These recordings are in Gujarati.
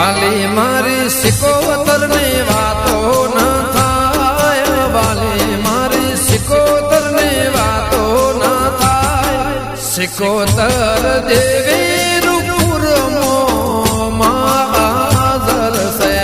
વાલી મારી સિકોતર ની વાતો ન થાય, વાલી મારી સિકોતર ની વાતો ન થાય. સિકોતર દેવી રૂપુર માં હાજર છે.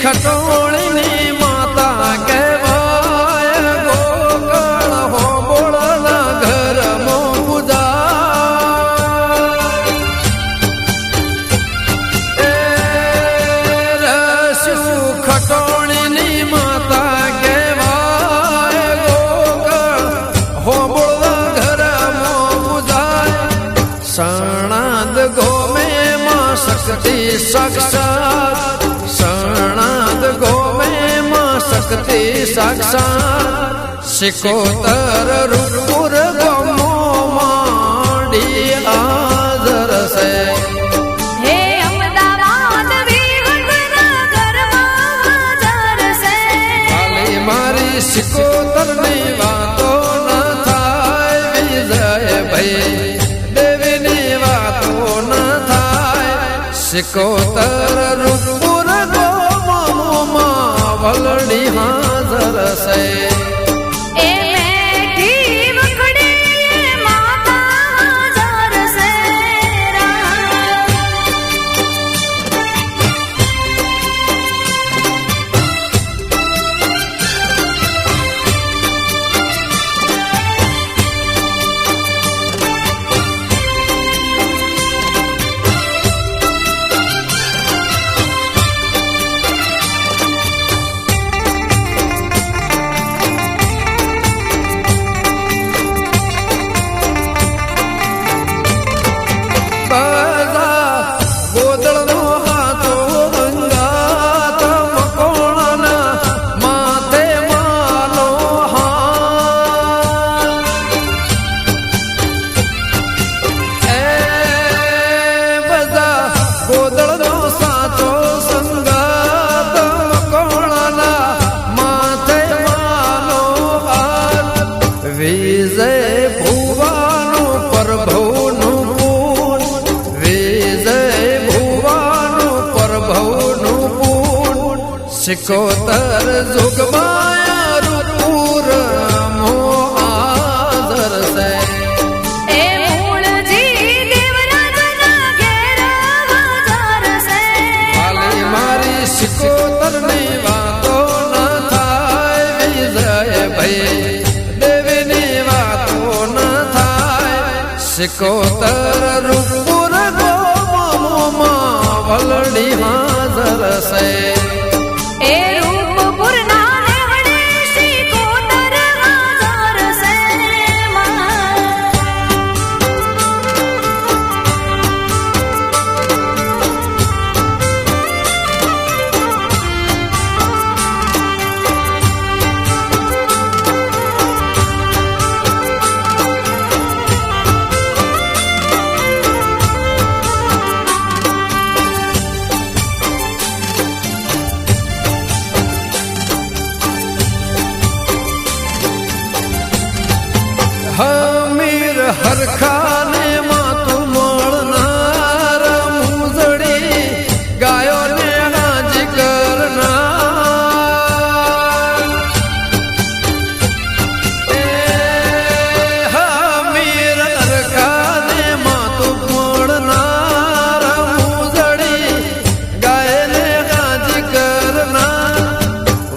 ખટોળની માતા કહેવાય, ગોકળ હો બોળના ઘરમાં પૂજાય. ખટોળની માતા કહેવાય, ગોકળ હો બોળના ઘરમાં પૂજાય. શરણાદ ગોમે માં શક્તિ સાક્ષાત, શરણાદ ગોમે માં શક્તિ સાક્ષાત. સિકોતર રૂપુર ગમો માંડી હાજર છે. હે અમદાવાદ વિહંગના ઘરમાં હાજર છે. વાલી મારી સિકોતર ની વાતો ન થાય, વિજય ભાઈ દેવીની વાતો ન થાય. સિકોતર રૂપુર વલડી હાજર છે. સિકોતર જુગમાયા રૂપુર મો હાજર છે. એ મૂળજી દેવરાજના ઘેર હાજર છે. વાલી મારી સિકોતર ની વાતો ન થાય, વિજય ભાઈ દેવીની વાતો ન થાય. સિકોતર રૂપુર ગમો માં વલડી હાજર છે.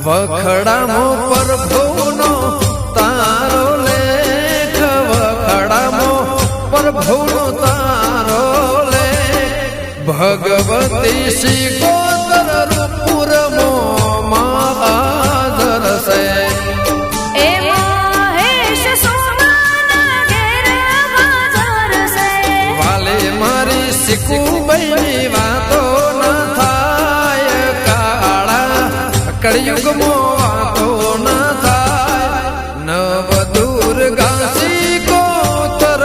વખડામો પ્રભુનો તારો લેખ વખડામો પ્રભુનો તારો લેખ ભગવતી શિકોતર રૂપુરમો મહાજર છે એ મહેશ સોમાના ઘેર હાજર છે વાલે મારી શીખુબાઈની વાતો ન થાય કાળા કળિયુગમાં વાતો ન થાય નવ દુર્ગા શિકોતરમાં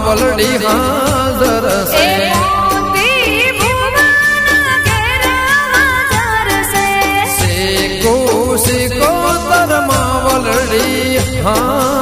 વલડી હાજર છે મોતી ભુવનના ઘેર હાજર છે શિકોતરમાં વલડી હા